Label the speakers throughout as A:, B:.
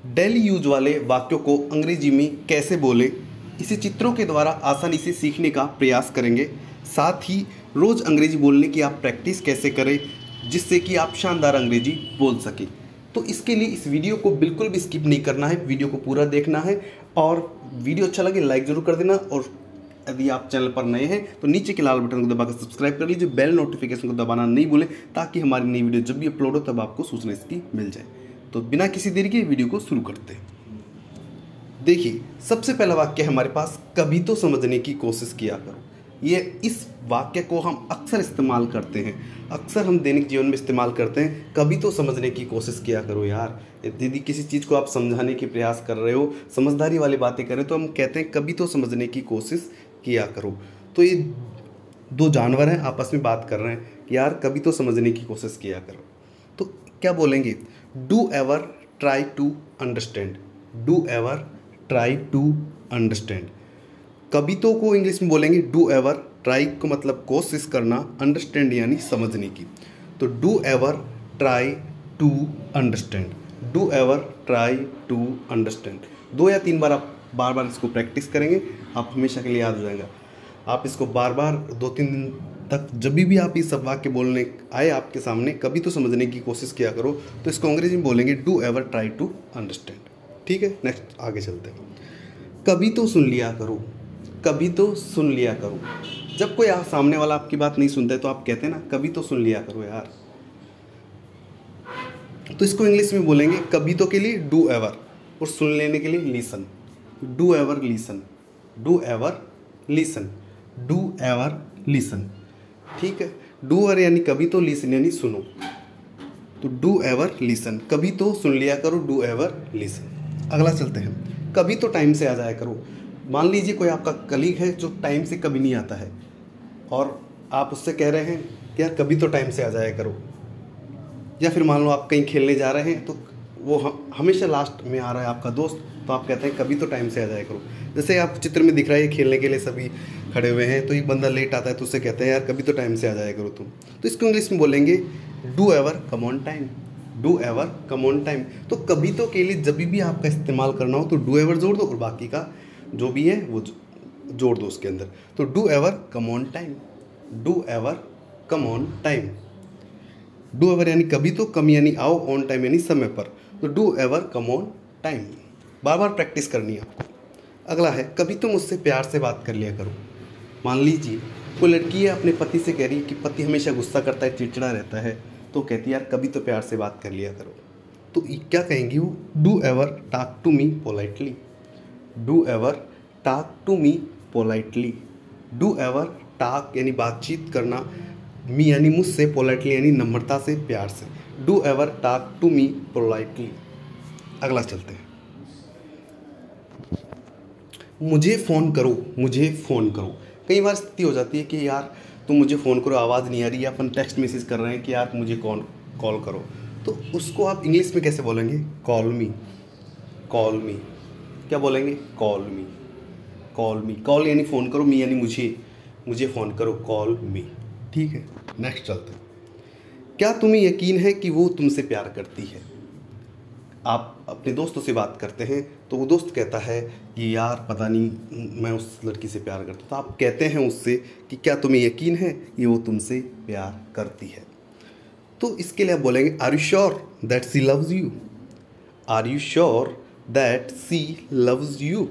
A: Daily use वाले वाक्यों को अंग्रेजी में कैसे बोलें, इसे चित्रों के द्वारा आसानी से सीखने का प्रयास करेंगे। साथ ही रोज़ अंग्रेजी बोलने की आप प्रैक्टिस कैसे करें जिससे कि आप शानदार अंग्रेजी बोल सकें। तो इसके लिए इस वीडियो को बिल्कुल भी स्किप नहीं करना है, वीडियो को पूरा देखना है और वीडियो अच्छा लगे लाइक ज़रूर कर देना। और यदि आप चैनल पर नए हैं तो नीचे के लाल बटन को दबाकर सब्सक्राइब कर लीजिए, बेल नोटिफिकेशन को दबाना नहीं भूलें ताकि हमारी नई वीडियो जब भी अपलोड हो तब आपको सूचना इसकी मिल जाए। तो बिना किसी देरी के वीडियो को शुरू करते हैं। देखिए, सबसे पहला वाक्य है हमारे पास, कभी तो समझने की कोशिश किया करो। ये इस वाक्य को हम अक्सर इस्तेमाल करते हैं, अक्सर हम दैनिक जीवन में इस्तेमाल करते हैं। कभी तो समझने की कोशिश किया करो यार। यदि किसी चीज़ को आप समझाने के प्रयास कर रहे हो, समझदारी वाली बातें करें तो हम कहते हैं कभी तो समझने की कोशिश किया करो। तो ये दो जानवर हैं, आपस में बात कर रहे हैं कि यार कभी तो समझने की कोशिश किया करो। तो क्या बोलेंगे? Do ever try to understand. Do ever try to understand. कभी तो को इंग्लिश में बोलेंगे डू एवर, ट्राई को मतलब कोशिश करना, अंडरस्टैंड यानी समझने की। तो do ever try to understand. Do ever try to understand. 2 या 3 बार आप बार इसको प्रैक्टिस करेंगे, आप हमेशा के लिए याद हो जाएगा। आप इसको बार 2-3 दिन तक जब भी आप इस वाक्य बोलने आए आपके सामने, कभी तो समझने की कोशिश किया करो, तो इसको अंग्रेजी में बोलेंगे do ever try to understand. ठीक है, नेक्स्ट आगे चलते हैं। कभी तो सुन लिया करो। कभी तो सुन लिया करो। जब कोई सामने वाला आपकी बात नहीं सुनता है तो आप कहते हैं ना कभी तो सुन लिया करो यार। तो इसको इंग्लिश में बोलेंगे कभी तो के लिए डू एवर और सुन लेने के लिए listen. Do ever listen. Do ever listen. Do ever listen. ठीक है, डू एवर यानी कभी तो, लिसन यानी सुनो। तो डू एवर लिसन, कभी तो सुन लिया करो, डू एवर लिसन। अगला चलते हैं, कभी तो टाइम से आ जाया करो। मान लीजिए कोई आपका कलीग है जो टाइम से कभी नहीं आता है और आप उससे कह रहे हैं कि यार कभी तो टाइम से आ जाया करो। या फिर मान लो आप कहीं खेलने जा रहे हैं तो वो हमेशा लास्ट में आ रहा है आपका दोस्त, तो आप कहते हैं कभी तो टाइम से आ जाया करो। जैसे आप चित्र में दिख रहा है खेलने के लिए सभी खड़े हुए हैं, तो एक बंदा लेट आता है तो उससे कहते हैं यार कभी तो टाइम से आ जाया करो तुम। तो इसको इंग्लिश में बोलेंगे do ever come on time. Do ever come on time. तो कभी तो के लिए जब भी आपका इस्तेमाल करना हो तो डू एवर जोड़ दो और बाकी का जो भी है वो जोड़ दो उसके अंदर। तो do ever come on time. Do ever come on time. Do ever यानी कभी तो, कम यानी आओ, ऑन टाइम यानी समय पर। तो do ever come on time. Bar bar practice करनी है आपको। अगला है, कभी तो मुझसे प्यार से बात कर लिया करो। मान लीजिए कोई लड़की है अपने पति से कह रही है कि पति हमेशा गुस्सा करता है, चिड़चिड़ा रहता है, तो कहती है यार कभी तो प्यार से बात कर लिया करो। तो क्या कहेंगी वो? Do ever talk to me politely. Do ever talk to me politely. Do ever talk यानी बातचीत करना, मी यानी मुझसे, पोलाइटली यानी नम्रता से, प्यार से। Do ever talk to me politely. अगला चलते हैं, मुझे फ़ोन करो। मुझे फ़ोन करो। कई बार स्थिति हो जाती है कि यार तुम मुझे फ़ोन करो, आवाज़ नहीं आ रही, या अपन टेक्स्ट मैसेज कर रहे हैं कि यार मुझे कॉल करो। तो उसको आप इंग्लिश में कैसे बोलेंगे? कॉल मी। कॉल मी। क्या बोलेंगे? कॉल मी। कॉल मी। कॉल यानी फ़ोन करो, मी यानी मुझे फ़ोन करो, कॉल मी। ठीक है, नेक्स्ट चलते हैं। क्या तुम्हें यकीन है कि वो तुमसे प्यार करती है? आप अपने दोस्तों से बात करते हैं तो वो दोस्त कहता है कि यार पता नहीं मैं उस लड़की से प्यार करता हूँ, तो आप कहते हैं उससे कि क्या तुम्हें यकीन है कि वो तुमसे प्यार करती है? तो इसके लिए आप बोलेंगे are you sure that she loves you. Are you sure that she loves you.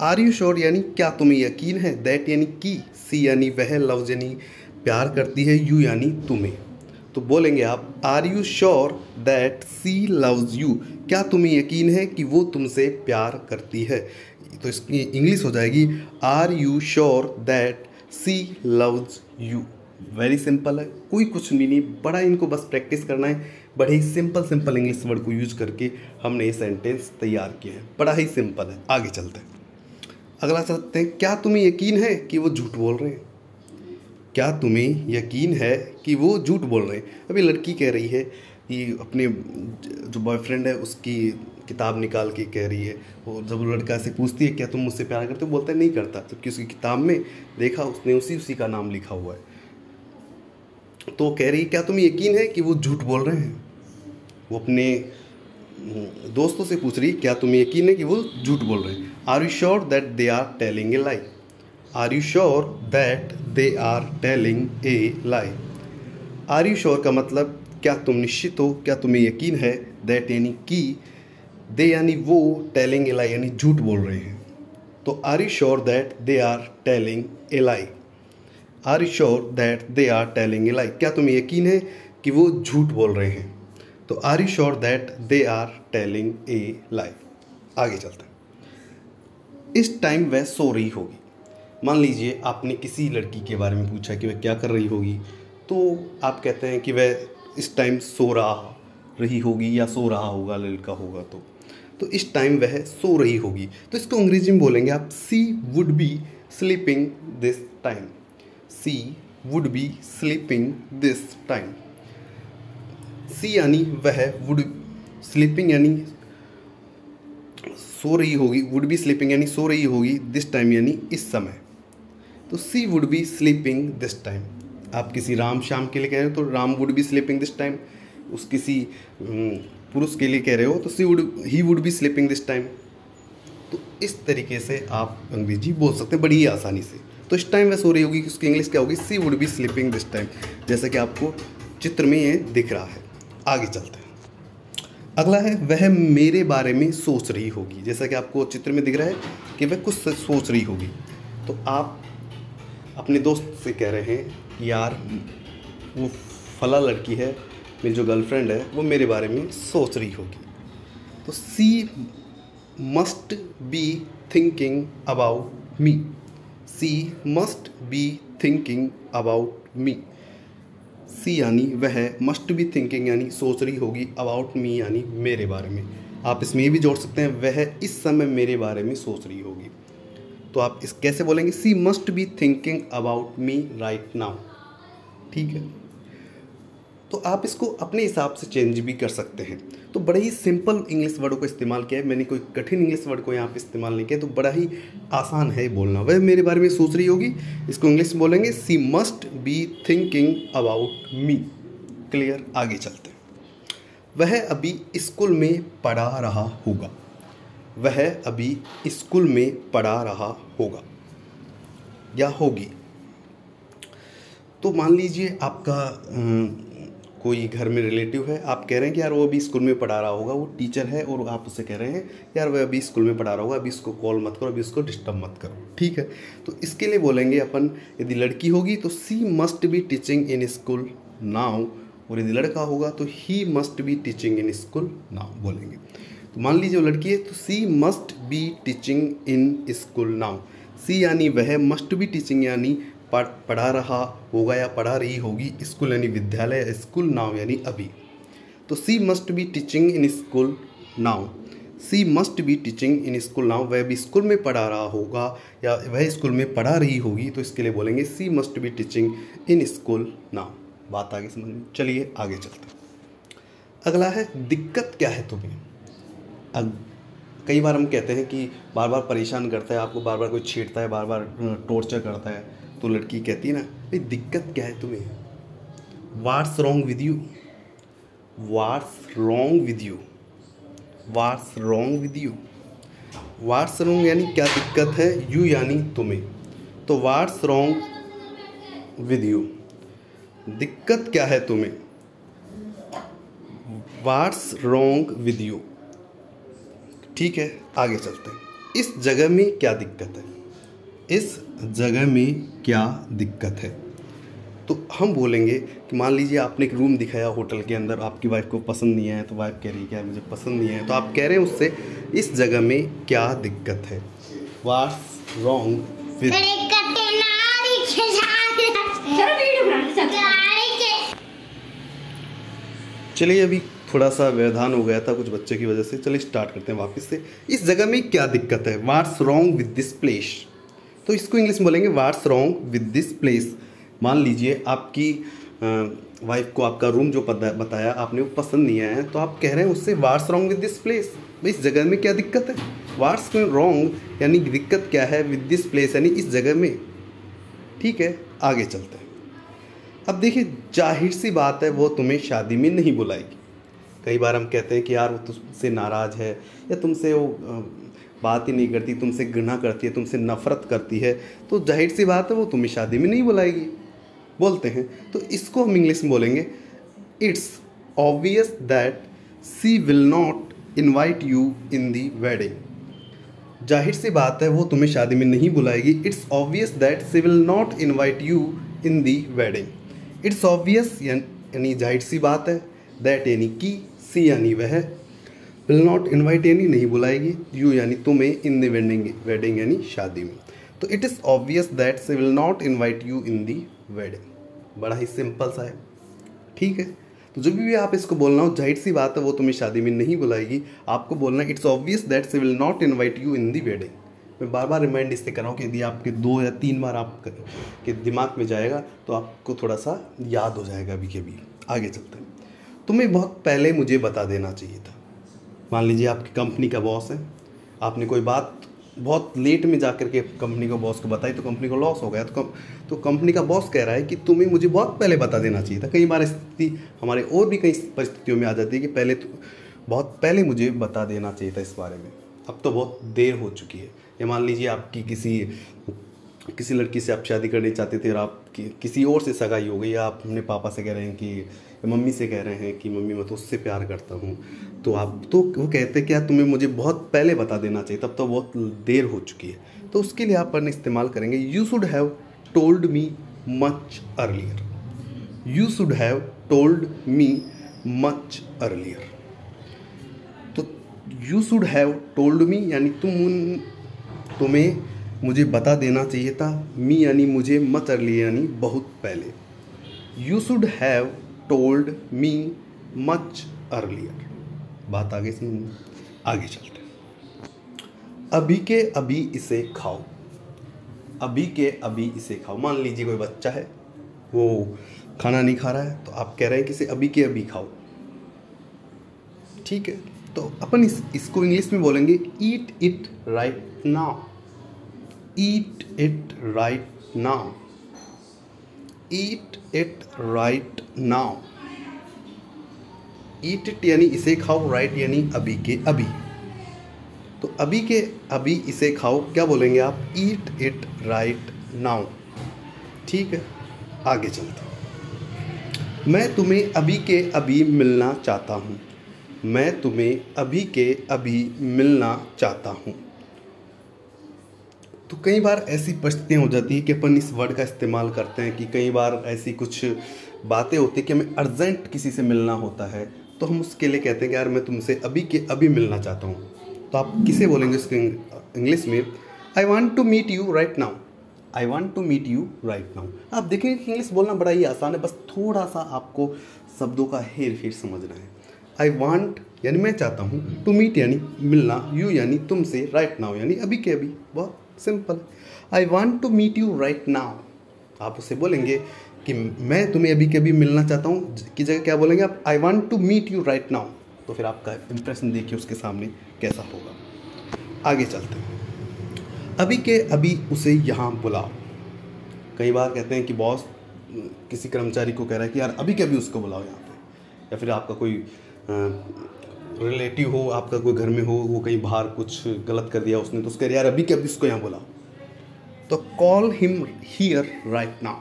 A: Are you sure यानी क्या तुम्हें यकीन है, दैट यानी कि, सी यानी वह, लव्स यानी प्यार करती है, यू यानी तुम्हें। तो बोलेंगे आप are you sure that she loves you. क्या तुम्हें यकीन है कि वो तुमसे प्यार करती है? तो इसकी इंग्लिश हो जाएगी are you sure that she loves you. Very simple है, कोई कुछ नहीं, बड़ा इनको बस प्रैक्टिस करना है। बड़े ही सिंपल इंग्लिश वर्ड को यूज करके हमने ये सेंटेंस तैयार किया है, बड़ा ही सिंपल है। आगे चलते हैं, अगला चलते हैं, क्या तुम्हें यकीन है कि वो झूठ बोल रहे हैं? क्या तुम्हें यकीन है कि वो झूठ बोल रहे हैं? अभी लड़की कह रही है कि अपने जो बॉयफ्रेंड है उसकी किताब निकाल के कह रही है, और जब वो लड़का से पूछती है क्या तुम मुझसे प्यार करते हो, बोलता है नहीं करता, जबकि उसकी किताब में देखा उसने उसी का नाम लिखा हुआ है। तो कह रही है क्या तुम्हें यकीन है कि वो झूठ बोल रहे हैं? वो अपने दोस्तों से पूछ रही है क्या तुम्हें यकीन है कि वो झूठ बोल रहे हैं। Are you sure that they are telling a lie. Are you sure that they are telling a lie. Are you sure का मतलब क्या तुम निश्चित हो, क्या तुम्हें यकीन है, दैट यानी कि, दे यानी वो, टेलिंग ए लाई यानी झूठ बोल रहे हैं। तो are you sure that they are telling a lie. Are you sure that they are telling a lie, क्या तुम्हें यकीन है कि वो झूठ बोल रहे हैं। तो are you sure that they are telling a lie. आगे चलते हैं। इस टाइम वह सो रही होगी। मान लीजिए आपने किसी लड़की के बारे में पूछा कि वह क्या कर रही होगी, तो आप कहते हैं कि वह इस टाइम सो रही होगी या सो रहा होगा, लड़का होगा तो इस टाइम वह सो रही होगी। तो इसको अंग्रेजी में बोलेंगे आप, she would be sleeping this time. She would be sleeping this time. She यानी वह, वुड स्लीपिंग यानी सो रही होगी, वुड बी स्लीपिंग यानी सो रही होगी, दिस टाइम यानी इस समय। तो she would be sleeping this time. आप किसी राम श्याम के लिए कह रहे हो तो Ram would be sleeping this time. उस किसी पुरुष के लिए कह रहे हो तो he would be sleeping this time. तो इस तरीके से आप अंग्रेजी बोल सकते हैं बड़ी ही आसानी से। तो इस टाइम वह सो रही होगी, उसकी इंग्लिश क्या होगी, she would be sleeping this time, जैसा कि आपको चित्र में ये दिख रहा है। आगे चलते हैं। अगला है वह मेरे बारे में सोच रही होगी। जैसा कि आपको चित्र में दिख रहा है कि वह कुछ सोच रही होगी। तो आप अपने दोस्त से कह रहे हैं कि यार वो फला लड़की है, मेरी जो गर्लफ्रेंड है, वो मेरे बारे में सोच रही होगी। तो she must be thinking about me. She must be thinking about me. She यानी वह, मस्ट बी थिंकिंग यानी सोच रही होगी, अबाउट मी यानी मेरे बारे में। आप इसमें ये भी जोड़ सकते हैं वह इस समय मेरे बारे में सोच रही होगी। तो आप इस कैसे बोलेंगे, she must be thinking about me right now. ठीक है, तो आप इसको अपने हिसाब से चेंज भी कर सकते हैं। तो बड़ा ही सिंपल इंग्लिश वर्ड को इस्तेमाल किया है मैंने, कोई कठिन इंग्लिश वर्ड को यहाँ पे इस्तेमाल नहीं किया। तो बड़ा ही आसान है बोलना। वह मेरे बारे में सोच रही होगी, इसको इंग्लिश में बोलेंगे she must be thinking about me. Clear. आगे चलते हैं। वह अभी स्कूल में पढ़ा रहा होगा। वह अभी स्कूल में पढ़ा रहा होगा या होगी। तो मान लीजिए आपका कोई घर में रिलेटिव है, आप कह रहे हैं कि यार वो अभी स्कूल में पढ़ा रहा होगा, वो टीचर है और आप उससे कह रहे हैं यार वह अभी स्कूल में पढ़ा रहा होगा, अभी इसको कॉल मत करो, अभी इसको डिस्टर्ब मत करो। ठीक है, तो इसके लिए बोलेंगे अपन, यदि लड़की होगी तो she must be teaching in school now, और यदि लड़का होगा तो he must be teaching in school now बोलेंगे। तो मान लीजिए वो लड़की है तो she must be teaching in school now. She यानी वह, मस्ट बी टीचिंग यानी पढ़ा रहा होगा या पढ़ा रही होगी, स्कूल यानी विद्यालय, स्कूल नाउ यानी अभी। तो she must be teaching in school now. She must be teaching in school now, वह भी स्कूल में पढ़ा रहा होगा या वह स्कूल में पढ़ा रही होगी। तो इसके लिए बोलेंगे she must be teaching in school now. बात आगे समझ में। चलिए आगे चलते हैं। अगला है दिक्कत क्या है तुम्हें। कई बार हम कहते हैं कि बार बार परेशान करता है आपको, बार बार कोई छेड़ता है, बार बार टॉर्चर करता है। तो लड़की कहती है ना, भाई दिक्कत क्या है तुम्हें, what's wrong with you. What's wrong with you. What's wrong with you. What's wrong यानी क्या दिक्कत है, यू यानी तुम्हें। तो व्हाट्स रॉन्ग विद यू, दिक्कत क्या है तुम्हें, व्हाट्स रॉन्ग विद यू। ठीक है, आगे चलते हैं। इस जगह में क्या दिक्कत है। इस जगह में क्या दिक्कत है। तो हम बोलेंगे कि मान लीजिए आपने एक रूम दिखाया होटल के अंदर, आपकी वाइफ को पसंद नहीं आया, तो वाइफ कह रही है कि यार मुझे पसंद नहीं आया। तो आप कह रहे हैं उससे इस जगह में क्या दिक्कत है, व्हाट्स रॉन्ग विद। चलिए, अभी थोड़ा सा व्यवधान हो गया था कुछ बच्चे की वजह से। चलिए स्टार्ट करते हैं वापस से। इस जगह में क्या दिक्कत है, what's wrong with this place. तो इसको इंग्लिश में बोलेंगे what's wrong with this place. मान लीजिए आपकी वाइफ को आपका रूम जो बताया आपने वो पसंद नहीं आया है, तो आप कह रहे हैं उससे what's wrong with this place, भाई इस जगह में क्या दिक्कत है। व्हाट्स रॉन्ग यानी दिक्कत क्या है, विद दिस प्लेस यानी इस जगह में। ठीक है, आगे चलते हैं। अब देखिए, जाहिर सी बात है वो तुम्हें शादी में नहीं बुलाएगी। कई बार हम कहते हैं कि यार वो तुमसे नाराज़ है, या तुमसे वो बात ही नहीं करती, तुमसे घृणा करती है, तुमसे नफ़रत करती है, तो जाहिर सी बात है वो तुम्हें शादी में नहीं बुलाएगी, बोलते हैं। तो इसको हम इंग्लिश में बोलेंगे, it's obvious that she will not invite you in the wedding. जाहिर सी बात है वो तुम्हें शादी में नहीं बुलाएगी। It's obvious that she will not invite you in the wedding. It's obvious यानी जाहिर सी बात है, दैट यानी कि, सी यानी वह, विल नॉट इन्वाइट यानी नहीं बुलाएगी, यू यानी तुम्हें, इन दी वेडिंग यानी शादी में। तो it is obvious that she will not invite you in the wedding. बड़ा ही सिंपल सा है, ठीक है। तो जब भी आप इसको बोलना हो, जाहिर सी बात है वो तुम्हें शादी में नहीं बुलाएगी, आपको बोलना it's obvious that she will not invite you in the wedding. मैं बार बार रिमाइंड इससे कर रहा हूँ कि यदि आपके 2 या 3 बार आपके दिमाग में जाएगा तो आपको थोड़ा सा याद हो जाएगा अभी के अभी। आगे चलते हैं। तुम्हें बहुत पहले मुझे बता देना चाहिए था। मान लीजिए आपकी कंपनी का बॉस है, आपने कोई बात बहुत लेट में जा कर के कंपनी को बॉस को बताई तो कंपनी को लॉस हो गया। तो कंपनी का बॉस कह रहा है कि तुम्हें मुझे बहुत पहले बता देना चाहिए था। कई बार स्थिति हमारे और भी कई परिस्थितियों में आ जाती है कि बहुत पहले मुझे बता देना चाहिए था इस बारे में, अब तो बहुत देर हो चुकी है। या मान लीजिए आपकी किसी लड़की से आप शादी करनी चाहते थे और आपकी किसी और से सगाई हो गई, या आप अपने पापा से कह रहे हैं कि मम्मी से कह रहे हैं कि मम्मी मैं तो उससे प्यार करता हूँ, तो वो कहते हैं कि यार तुम्हें मुझे बहुत पहले बता देना चाहिए, तब तो बहुत देर हो चुकी है। तो उसके लिए आप इस्तेमाल करेंगे you should have told me much earlier. You should have told me much earlier. तो you should have told me यानी तुम्हें मुझे बता देना चाहिए था, मी यानी मुझे, मच अर्लियर यानी बहुत पहले। You should have told me much earlier. बात आगे समझ, आगे चलते हैं। अभी के अभी इसे खाओ। अभी के अभी इसे खाओ। मान लीजिए कोई बच्चा है, वो खाना नहीं खा रहा है, तो आप कह रहे हैं कि इसे अभी के अभी खाओ, ठीक है। तो अपन इसको इंग्लिश में बोलेंगे eat it right now. Eat it right now. Eat it right now. Eat it यानी इसे खाओ, राइट यानी अभी के अभी। तो अभी के अभी इसे खाओ क्या बोलेंगे आप? ईट इट राइट नाउ, ठीक है। आगे चलते हैं। मैं तुम्हें अभी के अभी मिलना चाहता हूँ। मैं तुम्हें अभी के अभी मिलना चाहता हूँ। तो कई बार ऐसी परिस्थितियाँ हो जाती है कि अपन इस वर्ड का इस्तेमाल करते हैं कि कई बार ऐसी कुछ बातें होती हैं कि हमें अर्जेंट किसी से मिलना होता है, तो हम उसके लिए कहते हैं कि यार मैं तुमसे अभी के अभी मिलना चाहता हूँ। तो आप किसे बोलेंगे इसके इंग्लिश में? I want to meet you right now. I want to meet you right now. आप देखेंगे कि इंग्लिश बोलना बड़ा ही आसान है, बस थोड़ा सा आपको शब्दों का हेर फेर समझना है। आई वॉन्ट यानी मैं चाहता हूँ, टू मीट यानी मिलना, यू यानी तुमसे, राइट नाउ यानी अभी के अभी। बहुत simple. I want to meet you right now. आप उसे बोलेंगे कि मैं तुम्हें अभी के अभी मिलना चाहता हूँ की जगह क्या बोलेंगे आप? I want to meet you right now. तो फिर आपका इंप्रेशन देखिए उसके सामने कैसा होगा। आगे चलते हैं। अभी के अभी उसे यहाँ बुलाओ। कई बार कहते हैं कि बॉस किसी कर्मचारी को कह रहा है कि यार अभी के अभी उसको बुलाओ यहाँ पे, या फिर आपका कोई रिलेटिव हो, आपका कोई घर में हो, वो कहीं बाहर कुछ गलत कर दिया उसने, तो उसके यार अभी के अभी उसको यहाँ बुलाओ। तो call him here right now.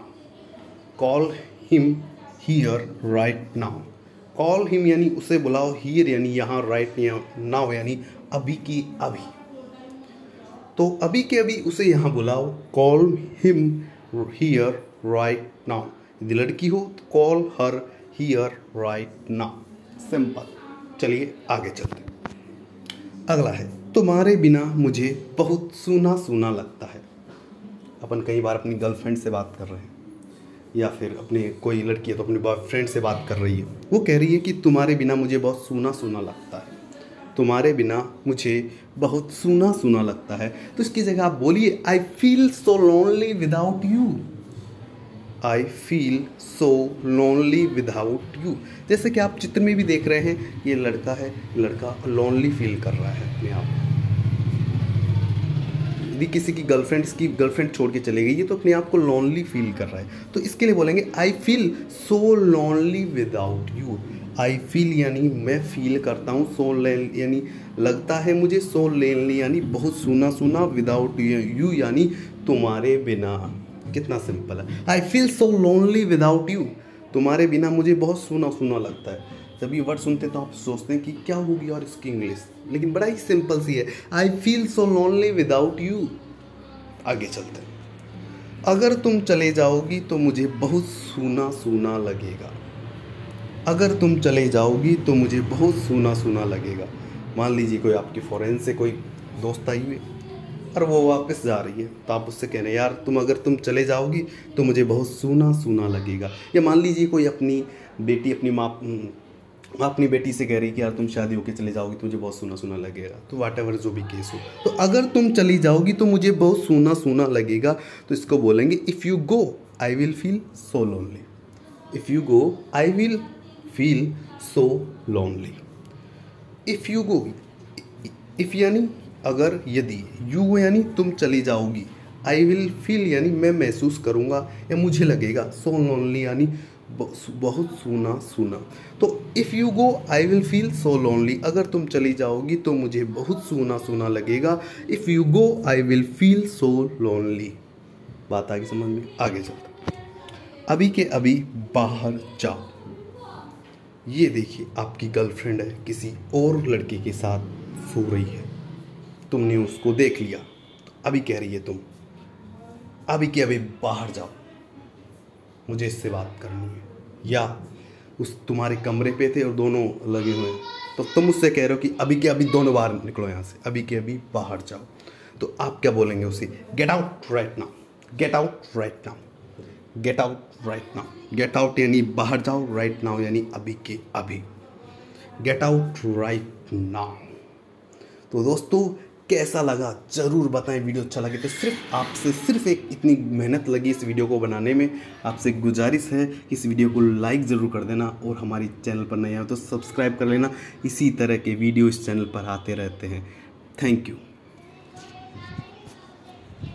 A: Call him here right now. Call him यानी उसे बुलाओ, हियर यानी यहाँ, राइट नाउ यानी अभी की अभी। तो अभी के अभी उसे यहाँ बुलाओ। Call him here right now. यदि लड़की हो तो call her here right now. Simple. चलिए आगे चलते हैं। अगला है तुम्हारे बिना मुझे बहुत सूना सूना लगता है। अपन कई बार अपनी गर्लफ्रेंड से बात कर रहे हैं, या फिर अपने कोई लड़की है तो अपने बॉयफ्रेंड से बात कर रही है, वो कह रही है कि तुम्हारे बिना मुझे बहुत सूना सूना लगता है। तुम्हारे बिना मुझे बहुत सूना सूना लगता है। तो इसकी जगह आप बोलिए I feel so lonely without you. I feel so lonely without you. जैसे कि आप चित्र में भी देख रहे हैं, ये लड़का है, लड़का लोनली फील कर रहा है अपने आप। यदि किसी की गर्लफ्रेंड छोड़ के चले गई है तो अपने आप को लोनली फील कर रहा है। तो इसके लिए बोलेंगे I feel so lonely without you. I feel यानी मैं फील करता हूँ, सो लेन यानी लगता है मुझे, सो लेनली यानी बहुत सूना सूना, विदाउट यू यानी तुम्हारे बिना। कितना सिंपल है। I feel so lonely without you, तुम्हारे बिना मुझे बहुत सूना सूना लगता है। जब ये वर्ड सुनते तो आप सोचते हैं कि क्या होगी और इसकी इंग्लिश, लेकिन बड़ा ही सिंपल सी है। I feel so lonely without you. आगे चलते हैं। अगर तुम चले जाओगी तो मुझे बहुत सूना सूना लगेगा। अगर तुम चले जाओगी तो मुझे बहुत सूना सूना लगेगा। मान लीजिए कोई आपके फॉरेन से कोई दोस्त आई हुई और वो वापस जा रही है, तो आप उससे कह रहे हैं यार अगर तुम चले जाओगी तो मुझे बहुत सूना सूना लगेगा। या मान लीजिए कोई अपनी बेटी अपनी बेटी से कह रही कि यार तुम शादी होके चले जाओगी तो मुझे बहुत सूना सूना लगेगा। तो वाट एवर जो भी केस हो, तो अगर तुम चली जाओगी तो मुझे बहुत सूना सूना लगेगा, तो इसको बोलेंगे if you go I will feel so lonely. If you go I will feel so lonely. If you go, if यानी अगर, यदि, यू यानी तुम चली जाओगी, आई विल फील यानी मैं महसूस करूँगा या मुझे लगेगा, सो लोनली यानी बहुत सूना सूना। तो if you go I will feel so lonely, अगर तुम चली जाओगी तो मुझे बहुत सूना सूना लगेगा। If you go I will feel so lonely. बात आगे समझ में? आगे चलते। अभी के अभी बाहर जाओ। ये देखिए आपकी गर्लफ्रेंड है, किसी और लड़के के साथ सो रही है, तुमने उसको देख लिया, तो अभी कह रही है तुम अभी के अभी बाहर जाओ, मुझे इससे बात करनी है। या उस तुम्हारे कमरे पे थे और दोनों लगे हुए हैं, तो तुम उससे कह रहे हो कि अभी के अभी दोनों बाहर निकलो यहाँ से, अभी के अभी बाहर जाओ। तो आप क्या बोलेंगे उसे? Get out right now, get out right now, get out right now. Get out यानी बाहर जाओ, राइट नाउ यानी अभी के अभी। Get out right now. तो दोस्तों कैसा लगा ज़रूर बताएं। वीडियो अच्छा लगे तो सिर्फ एक इतनी मेहनत लगी इस वीडियो को बनाने में। आपसे गुजारिश है कि इस वीडियो को लाइक ज़रूर कर देना और हमारी चैनल पर नए हो तो सब्सक्राइब कर लेना। इसी तरह के वीडियो इस चैनल पर आते रहते हैं। Thank you.